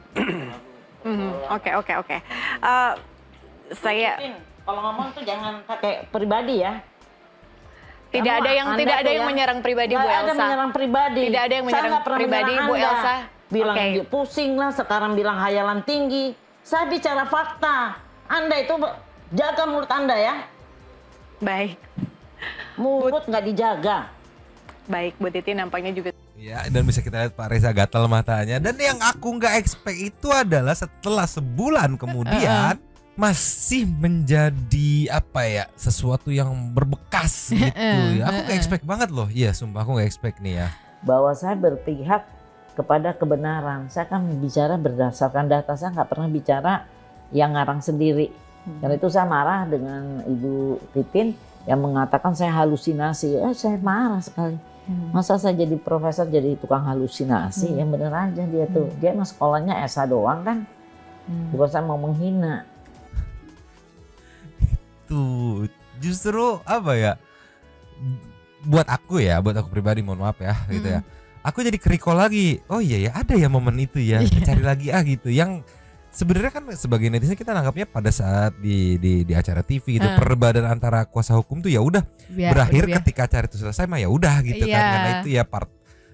S10: Oke. Saya
S5: kalau ngomong tuh jangan pakai pribadi ya.
S10: Tidak ada yang menyerang pribadi Bu Elsa.
S5: Tidak ada menyerang pribadi.
S10: Tidak ada yang menyerang pribadi Bu Elsa.
S5: Bilang pusing lah, sekarang bilang hayalan tinggi. Saya bicara fakta. Anda itu jaga mulut Anda ya.
S10: Baik.
S5: Mulut nggak dijaga.
S10: Baik, Bu Titin nampaknya juga.
S7: Ya, dan bisa kita lihat Pak Reza gatal matanya. Dan yang aku nggak expect itu adalah setelah sebulan kemudian masih menjadi sesuatu yang berbekas gitu ya. Aku nggak expect banget loh. Iya, sumpah aku nggak expect nih ya.
S5: Bahwa saya berpihak kepada kebenaran. Saya kan bicara berdasarkan data. Saya nggak pernah bicara yang ngarang sendiri. Dan itu saya marah dengan Ibu Titin yang mengatakan saya halusinasi. Saya marah sekali. Masa saya jadi profesor jadi tukang halusinasi? Yang bener aja dia tuh. Dia mah sekolahnya S1 doang kan. Bukan saya mau menghina.
S7: Tuh justru buat aku pribadi, mohon maaf ya gitu ya, aku jadi kerikol lagi, oh iya ya ada ya momen itu ya, cari lagi gitu, yang sebenarnya kan sebagai netizen kita nanggapnya pada saat di acara TV gitu, perdebatan antara kuasa hukum tuh ya udah berakhir ketika acara itu selesai mah ya udah gitu kan, karena itu ya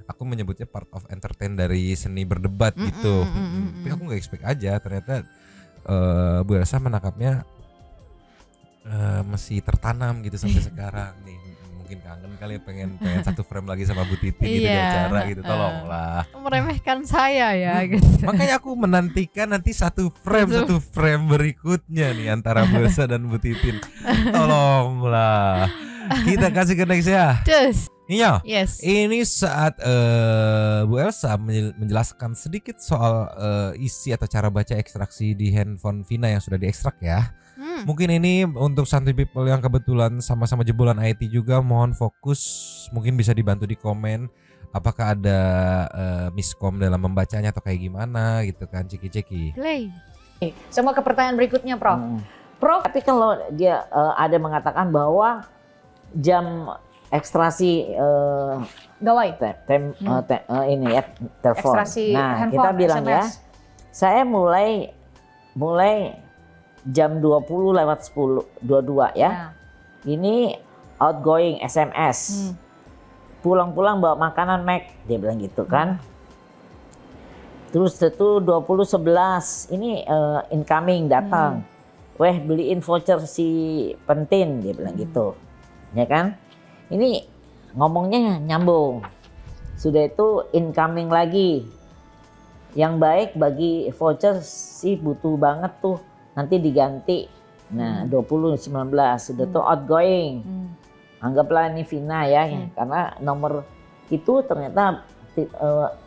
S7: aku menyebutnya part of entertain dari seni berdebat gitu. Tapi aku nggak expect aja ternyata Bu Elsa menangkapnya masih tertanam gitu sampai sekarang nih. Mungkin kangen kali ya, pengen satu frame lagi sama Bu Titin gitu di acara gitu, tolonglah.
S9: Meremehkan saya ya gitu.
S7: Makanya aku menantikan nanti satu frame berikutnya nih antara Bu Elsa dan Bu Titin. Tolonglah. Kita kasih ke next ya. Iya.
S9: Yes.
S7: Ini saat Bu Elsa menjelaskan sedikit soal isi atau cara baca ekstraksi di handphone Vina yang sudah diekstrak ya. Mungkin ini untuk santuy people yang kebetulan sama-sama jebolan IT juga, mohon fokus, mungkin bisa dibantu di komen apakah ada miskom dalam membacanya atau kayak gimana gitu kan, ceki-ceki.
S6: Semua ke pertanyaan berikutnya, Prof.
S5: Prof, tapi kalau dia ada mengatakan bahwa jam ekstraksi
S6: gawai.
S5: Ini ya telepon.
S6: Ekstraksi
S5: Nah,
S6: handphone,
S5: kita bilang
S6: SMS.
S5: ya, saya mulai jam 20 lewat 22 ya. Ini outgoing SMS. Pulang-pulang bawa makanan Mac, dia bilang gitu kan. Terus itu 20.11 ini incoming datang. Weh, beliin voucher si Pentin, dia bilang gitu. Ya kan? Ini ngomongnya nyambung. Sudah itu incoming lagi. Yang baik bagi voucher sih butuh banget tuh. Nanti diganti. Nah, 20.19 sudah tuh outgoing. Anggaplah ini Vina ya, karena nomor itu ternyata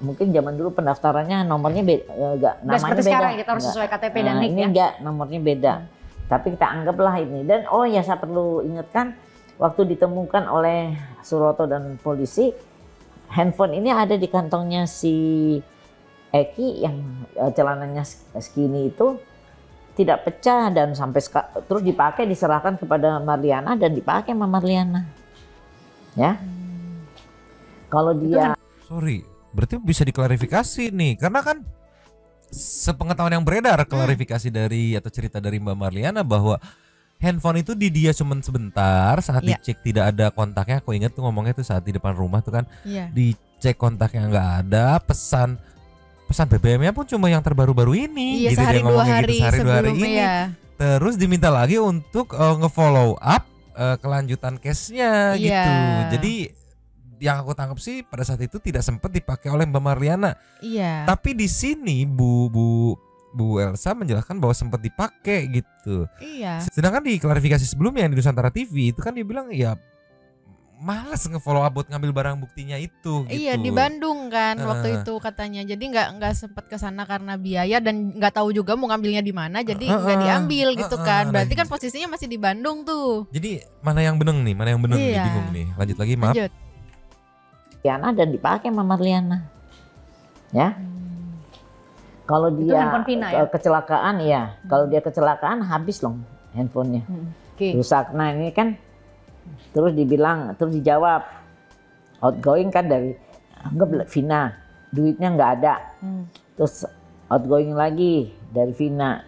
S5: mungkin zaman dulu pendaftarannya nomornya beda, namanya
S6: seperti
S5: beda.
S6: sekarang kita harus sesuai KTP dan NIK
S5: ini
S6: ya.
S5: enggak, nomornya beda. Tapi kita anggaplah ini. Dan oh ya, saya perlu ingatkan, waktu ditemukan oleh Suroto dan polisi, handphone ini ada di kantongnya si Eki yang celananya skinny itu tidak pecah dan sampai terus dipakai, diserahkan kepada Marliana dan dipakai sama Marliana. Ya. Kalau dia
S7: Sorry, berarti bisa diklarifikasi nih, karena kan sepengetahuan yang beredar klarifikasi dari atau cerita dari Mbak Marliana bahwa handphone itu di dia cuma sebentar, saat dicek tidak ada kontaknya. Aku ingat tuh ngomongnya tuh saat di depan rumah tuh kan, dicek kontaknya nggak ada, pesan BBM-nya pun cuma yang terbaru-baru ini.
S9: Iya,
S7: gitu
S9: sehari
S7: dia ngomong
S9: 2 hari
S7: gitu, sehari 2 hari ini.
S9: sebelumnya.
S7: Terus diminta lagi untuk nge-follow up kelanjutan case-nya gitu. Jadi yang aku tangkap sih pada saat itu tidak sempat dipakai oleh Mbak Marliana.
S9: Iya.
S7: Tapi di sini Bu Elsa menjelaskan bahwa sempat dipakai gitu.
S9: Iya.
S7: Sedangkan di klarifikasi sebelumnya yang di Nusantara TV itu kan dia bilang ya malas nge-follow up buat ngambil barang buktinya itu.
S9: Iya,
S7: gitu.
S9: di Bandung kan waktu itu katanya. Jadi nggak sempat ke sana karena biaya dan nggak tahu juga mau ngambilnya di mana. Jadi nggak diambil gitu kan. Berarti kan posisinya masih di Bandung tuh.
S7: Jadi mana yang beneng nih? Mana yang beneng nih? Bingung nih. Lanjut lagi, maaf.
S9: Lanjut.
S5: Marliana dan dipakai sama Marliana. Ya. Kalau dia
S6: handphone Vina, ya?
S5: kecelakaan ya. Kalau dia kecelakaan habis loh handphonenya. Rusak. Nah, ini kan terus dibilang, terus dijawab outgoing kan dari anggap Vina, duitnya nggak ada. Terus outgoing lagi dari Vina.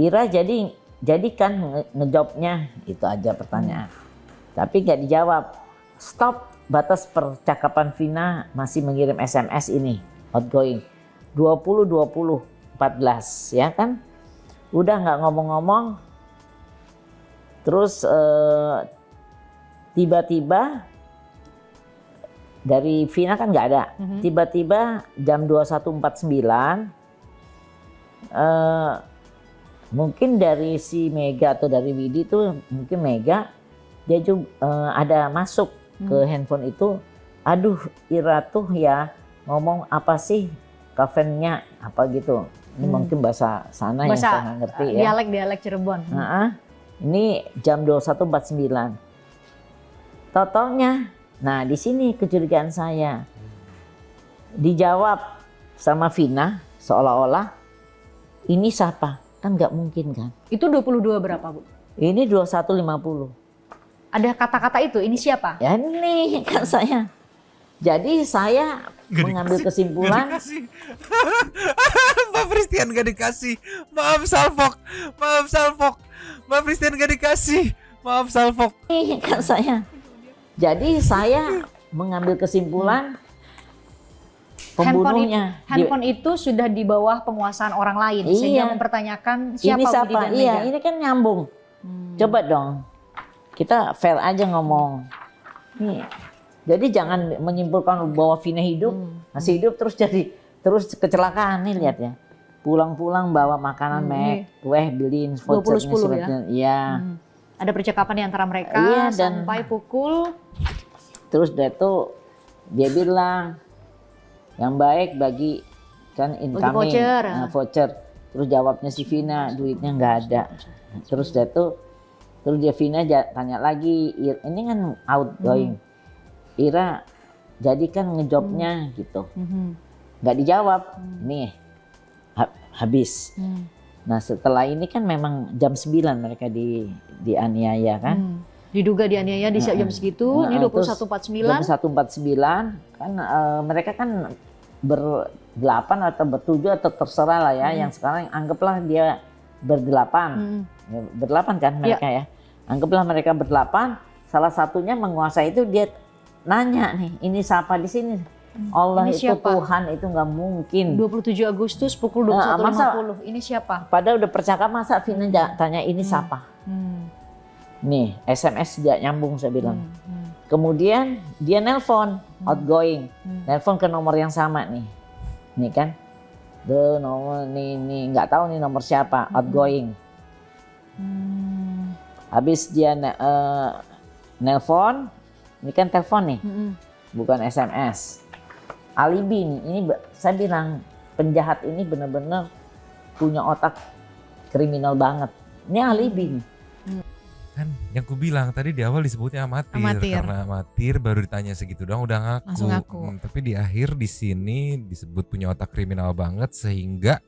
S5: Ira jadikan ngejawabnya itu aja pertanyaan. Tapi nggak dijawab. Stop, batas percakapan Vina masih mengirim SMS ini outgoing 20-20-14 ya kan. Udah nggak ngomong-ngomong. Terus tiba-tiba dari Vina kan nggak ada. Tiba-tiba jam 21.49 mungkin dari si Mega atau dari Widi tuh, mungkin Mega dia juga ada masuk ke handphone itu. Aduh, Ira tuh ya ngomong apa sih kafennya apa gitu. Ini mungkin bahasa sana yang saya nggak ngerti ya.
S6: Dialek Cirebon.
S5: Ini jam 21.49. Totalnya, nah di sini kecurigaan saya. Dijawab sama Vina seolah-olah ini siapa? Kan nggak mungkin kan.
S6: Itu 22 berapa, Bu?
S5: Ini 21.50.
S6: Ada kata-kata itu, ini siapa?
S5: Ya ini kan saya. Jadi saya mengambil kesimpulan.
S7: Mbak Pristian gak dikasih. Maaf Salfok. Mbak Pristian gak dikasih. Maaf Salfok.
S5: Ini kan saya. Jadi saya mengambil kesimpulan pembunuhnya.
S6: Handphone itu sudah di bawah penguasaan orang lain. Sehingga mempertanyakan siapa
S5: ini siapa?
S6: Widi dan
S5: Iya,
S6: Mega.
S5: ini kan nyambung. Coba dong. Kita fair aja ngomong. Nih. Jadi jangan menyimpulkan bahwa Vina hidup, masih hidup terus kecelakaan nih, lihat ya. Pulang-pulang bawa makanan Mac, beliin vouchernya
S6: 20-10 ya.
S5: Iya.
S6: Ada percakapan di antara mereka sampai pukul.
S5: Terus dia bilang yang baik bagi kan incoming voucher. Terus jawabnya si Vina, duitnya nggak ada. Terus dia Vina tanya lagi, ini kan outgoing. Ira jadikan ngejobnya gitu. Nggak dijawab. Nih habis. Nah setelah ini kan memang jam 9 mereka dianiaya kan.
S6: Diduga dianiaya di jam segitu. Ini 21.49.
S5: 21.49 kan mereka kan berdelapan atau bertujuh atau terserah lah ya. Yang sekarang anggaplah dia berdelapan. Ya, berdelapan kan mereka ya. Anggaplah mereka berdelapan. Salah satunya menguasai itu dia nanya nih, ini siapa di sini? Allah
S6: ini
S5: itu
S6: siapa?
S5: Tuhan itu nggak mungkin.
S6: 27 Agustus pukul 21.50. Ini siapa?
S5: Padahal udah percakap masa Vina tanya ini siapa? Nih SMS tidak nyambung saya bilang. Kemudian dia nelpon outgoing, nelpon ke nomor yang sama nih kan, nomor nih nggak tahu nih nomor siapa, outgoing. Habis dia nelpon, ini kan telepon nih, bukan SMS. Alibi nih, ini saya bilang penjahat ini benar-benar punya otak kriminal banget. Ini alibi nih.
S7: Kan yang ku bilang tadi di awal disebutnya amatir. Karena amatir baru ditanya segitu doang udah ngaku.
S9: Langsung ngaku.
S7: Tapi di akhir di sini disebut punya otak kriminal banget sehingga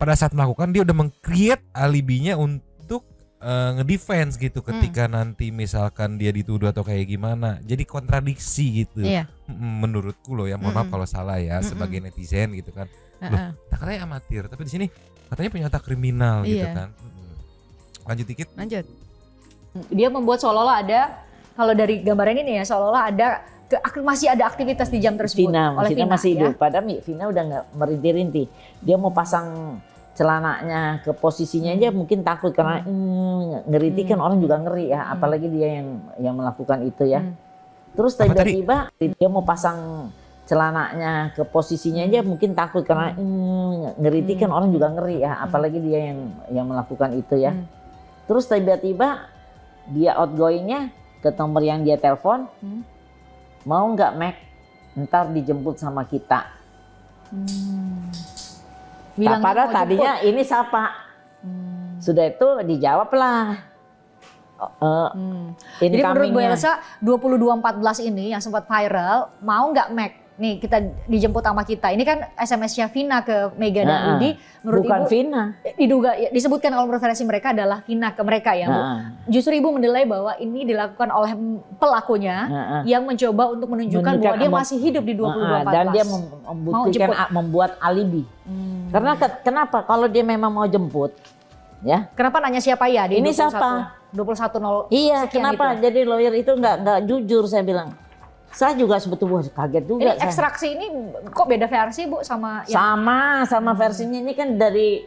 S7: pada saat melakukan dia udah meng-create alibinya untuk ngedefense gitu ketika nanti misalkan dia dituduh atau kayak gimana. Jadi kontradiksi gitu. Menurutku loh ya, mohon maaf kalau salah ya sebagai netizen gitu kan. Loh, katanya amatir, tapi di sini katanya punya otak kriminal gitu kan. Lanjut dikit.
S9: Lanjut.
S6: Dia membuat seolah-olah ada, kalau dari gambaran ini ya, seolah-olah ada masih ada aktivitas di jam tersebut.
S5: Vina masih hidup.
S6: Ya?
S5: Padahal Vina udah nggak merintih-rintih. Dia mau pasang celananya ke posisinya aja mungkin takut karena ngeri kan orang juga ngeri ya, apalagi dia yang melakukan itu ya. Terus tiba-tiba dia mau pasang celananya ke posisinya aja mungkin takut karena ngeri kan orang juga ngeri ya, apalagi dia yang melakukan itu ya. Terus tiba-tiba dia outgoingnya ke nomor yang dia telepon, mau nggak Mac, ntar dijemput sama kita. Padahal tadinya ini siapa? Sudah itu dijawab lah.
S6: Jadi menurut Bu Elsa 22.14 ini yang sempat viral, mau nggak Mac? Nih kita dijemput sama kita. Ini kan SMS-nya Vina ke Mega dan Budi. Menurut
S5: bukan
S6: Ibu,
S5: Vina.
S6: Diduga disebutkan kalau referensi mereka adalah Vina ke mereka ya, Bu. Justru Ibu menilai bahwa ini dilakukan oleh pelakunya yang mencoba untuk menunjukkan bahwa dia masih hidup di 22.14.
S5: Dan dia membuat alibi. Karena kenapa? Kalau dia memang mau jemput, ya.
S6: Kenapa nanya siapa ya? Di
S5: ini
S6: 21,
S5: siapa?
S6: 21.0.
S5: Iya. Kenapa?
S6: Itu.
S5: Jadi lawyer itu nggak jujur saya bilang. Saya juga sebetulnya kaget juga.
S6: Ini ekstraksi ini kok beda versi Bu sama
S5: yang... Sama versinya ini kan dari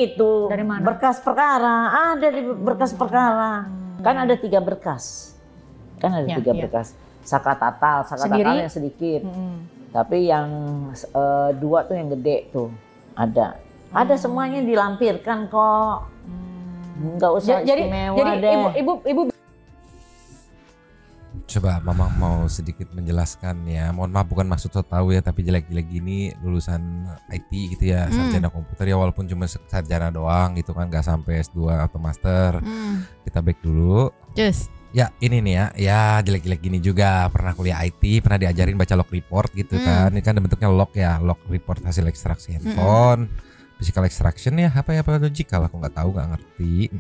S5: itu.
S6: Dari mana?
S5: Berkas perkara. Dari berkas perkara. Kan ada 3 berkas. Berkas. Saka tatal yang sedikit. Tapi yang 2 tuh yang gede tuh ada. Ada semuanya dilampirkan kok. Nggak usah istimewa deh.
S6: Ibu
S7: Coba Mama mau sedikit menjelaskan ya. Mohon maaf bukan maksud so tahu ya, tapi jelek-jelek gini lulusan IT gitu ya, sarjana komputer ya, walaupun cuma sarjana doang gitu kan, nggak sampai S2 atau master. Kita back dulu.
S9: Just.
S7: Ya ini nih ya jelek-jelek gini juga pernah kuliah IT, pernah diajarin baca log report gitu kan. Ini kan bentuknya log ya, log report hasil ekstraksi handphone, physical extraction ya, apa logical aku nggak tahu, nggak ngerti.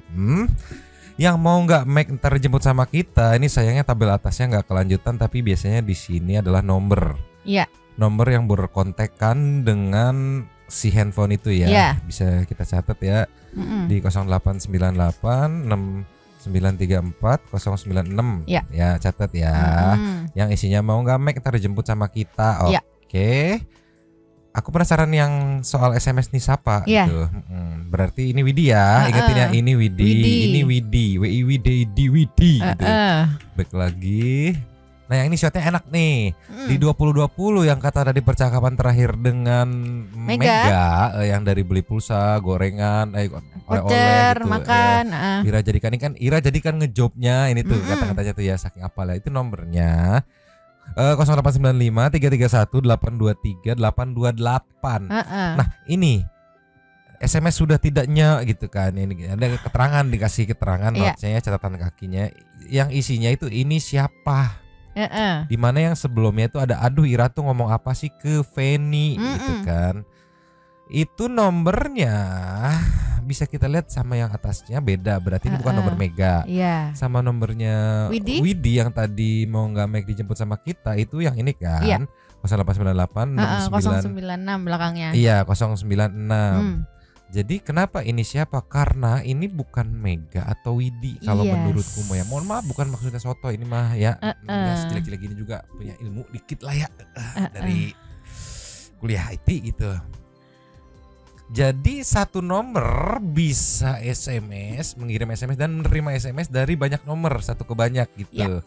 S7: Yang mau nggak make ntar jemput sama kita, ini sayangnya tabel atasnya nggak kelanjutan, tapi biasanya di sini adalah nomor.
S9: Iya.
S7: Nomor yang berkontekan dengan si handphone itu ya. Bisa kita catat ya di 0898 6934 096. Ya catat ya. Yang isinya mau nggak make ntar dijemput sama kita. Oke. Aku penasaran yang soal SMS nih siapa gitu. Berarti ini Widi ya. Ingetin ya, ini Widi. Ini Widi. Widi gitu. Baik lagi. Nah yang ini shotnya enak nih. Di 2020 yang kata tadi percakapan terakhir dengan Mega yang dari beli pulsa, gorengan, oleh-oleh gitu.
S9: Makan.
S7: Ira jadikan ini kan Ira jadikan ngejobnya ini tuh kata-katanya tuh ya, saking apalah itu nomornya. 0895 331 823 828. Nah ini SMS sudah tidaknya gitu kan, ini ada keterangan, dikasih keterangan notnya, catatan kakinya yang isinya itu ini siapa, dimana yang sebelumnya itu ada aduh Ira tuh ngomong apa sih ke Feni gitu kan. Itu nomornya bisa kita lihat sama yang atasnya beda, berarti ini bukan nomor Mega.
S9: Iya.
S7: Sama nomornya Widi yang tadi mau nggak Meg dijemput sama kita itu yang ini kan.
S9: Iya.
S7: 0898
S9: 096 belakangnya.
S7: Iya, 096. Jadi kenapa ini siapa? Karena ini bukan Mega atau Widi kalau menurutku ya. Mohon maaf, bukan maksudnya soto ini mah ya. Ya sejelek-jelek gini juga punya ilmu dikit lah ya dari kuliah IT gitu. Jadi satu nomor bisa SMS, mengirim SMS dan menerima SMS dari banyak nomor, satu ke banyak gitu.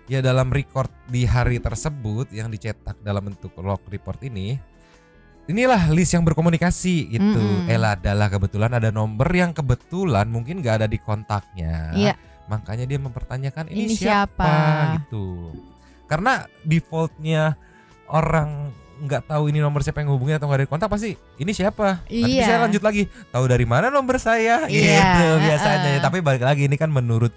S7: Ya dalam record di hari tersebut yang dicetak dalam bentuk log report ini, inilah list yang berkomunikasi gitu. Adalah kebetulan ada nomor yang kebetulan mungkin gak ada di kontaknya. Makanya dia mempertanyakan ini siapa gitu. Karena defaultnya orang nggak tahu ini nomor siapa yang hubungi atau nggak ada di kontak, pasti ini siapa. Nanti saya lanjut lagi, tahu dari mana nomor saya gitu biasanya. Tapi balik lagi ini kan menurut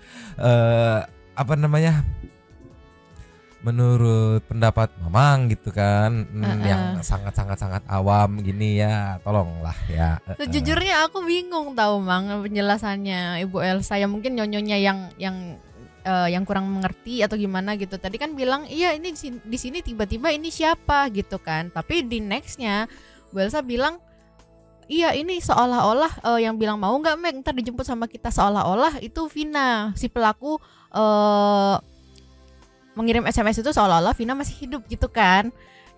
S7: menurut pendapat Mamang gitu kan, yang sangat sangat awam gini ya, tolonglah ya.
S9: Sejujurnya aku bingung tahu Mang penjelasannya Ibu Elsa, yang mungkin nyonyonya yang kurang mengerti atau gimana gitu. Tadi kan bilang iya ini di sini tiba-tiba ini siapa gitu kan. Tapi di nextnya Bu Elsa bilang iya ini seolah-olah yang bilang mau nggak Meg ntar dijemput sama kita, seolah-olah itu Vina si pelaku mengirim SMS itu, seolah-olah Vina masih hidup gitu kan.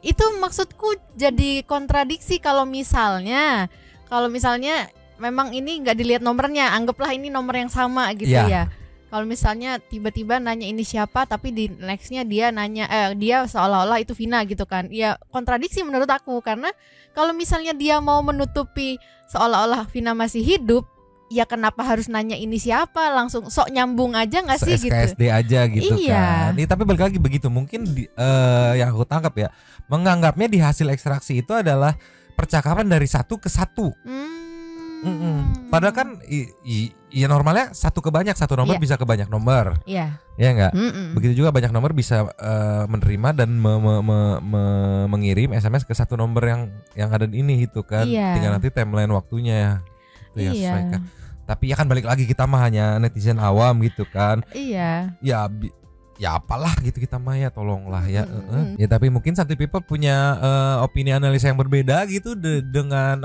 S9: Itu maksudku jadi kontradiksi kalau misalnya memang ini nggak dilihat nomornya, anggaplah ini nomor yang sama gitu ya. Kalau misalnya tiba-tiba nanya ini siapa, tapi di nextnya dia nanya dia seolah-olah itu Vina gitu kan. Ya kontradiksi menurut aku, karena kalau misalnya dia mau menutupi seolah-olah Vina masih hidup, ya kenapa harus nanya ini siapa, langsung sok nyambung aja nggak sih gitu.
S7: SKSD aja gitu kan. Tapi balik lagi begitu, mungkin yang aku tangkap ya, menganggapnya di hasil ekstraksi itu adalah percakapan dari satu ke satu. Padahal kan ya normalnya satu ke banyak, satu nomor bisa ke banyak nomor. Ya enggak? Begitu juga banyak nomor bisa menerima dan mengirim SMS ke satu nomor yang ada ini itu kan. Tinggal nanti timeline waktunya itu ya. Tapi ya kan balik lagi, kita mah hanya netizen awam gitu kan. Ya apalah gitu kita mah ya, tolonglah ya. Ya tapi mungkin Santuy People punya opini analisa yang berbeda gitu dengan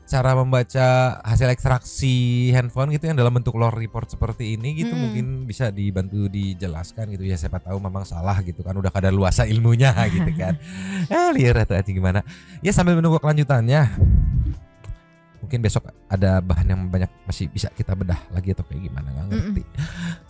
S7: cara membaca hasil ekstraksi handphone gitu yang dalam bentuk log report seperti ini gitu. Mungkin bisa dibantu dijelaskan gitu ya, siapa tahu memang salah gitu kan, udah kadaluarsa ilmunya gitu kan. Liar atau gimana ya, sambil menunggu kelanjutannya. Mungkin besok ada bahan yang banyak masih bisa kita bedah lagi atau kayak gimana, nggak ngerti.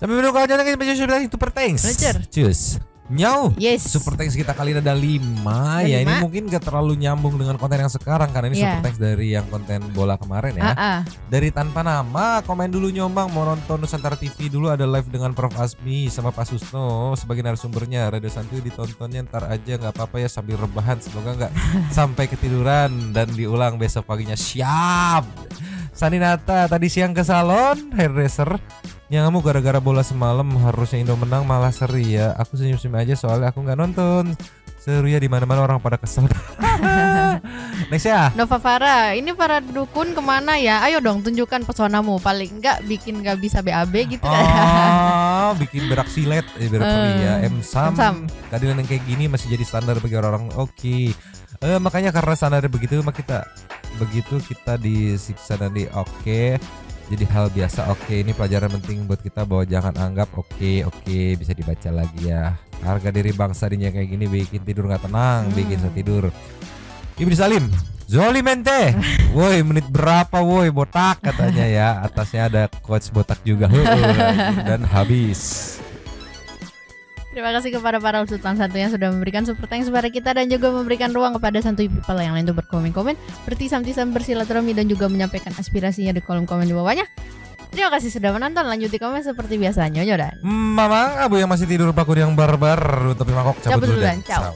S7: Sambil menunggu kelanjutannya kita sudah Super Thanks. Cus. Nyau, Super Thanks kita kali ini ada 5 ya. Ini mungkin gak terlalu nyambung dengan konten yang sekarang, karena ini Super Thanks dari yang konten bola kemarin ya. Dari tanpa nama, komen dulu Nyombang mau nonton Nusantara TV dulu, ada live dengan Prof Asmi sama Pak Susno sebagai narasumbernya. Radio Santuy ditontonnya ntar aja nggak apa-apa ya sambil rebahan, semoga nggak sampai ketiduran dan diulang besok paginya. Siap. Saninata tadi siang ke salon hairdresser. Kamu gara-gara bola semalam, harusnya Indo menang malah seri ya. Aku senyum-senyum aja soalnya aku nggak nonton. Seru ya, di mana-mana orang pada kesel. Next ya.
S9: Nova Farah, ini para dukun kemana ya? Ayo dong tunjukkan pesonamu. Paling enggak bikin nggak bisa BAB gitu kan?
S7: Bikin berak silet, berak ya. Sam. Keadilan yang kayak gini masih jadi standar bagi orang-orang. Oke. Makanya karena standar begitu, kita disiksa dan oke. Jadi hal biasa. Ini pelajaran penting buat kita bahwa jangan anggap oke bisa dibaca lagi ya. Harga diri bangsa dinya kayak gini bikin tidur nggak tenang, bikin saya tidur. Ibnu Salim, Zolimente, woi menit berapa woi botak katanya ya. Atasnya ada coach botak juga. Dan habis.
S9: Terima kasih kepada para Sultan Santuy yang sudah memberikan Super Thanks kepada kita dan juga memberikan ruang kepada Santuy People yang lain untuk berkomen-komen, bertisam-tisam, bersilaturahmi dan juga menyampaikan aspirasinya di kolom komen di bawahnya. Terima kasih sudah menonton. Lanjut di komen seperti biasa. Nyonyo dan
S7: Mamang Abu yang masih tidur bakul yang barbar, tutup mangkok cabut dulu dan ciao.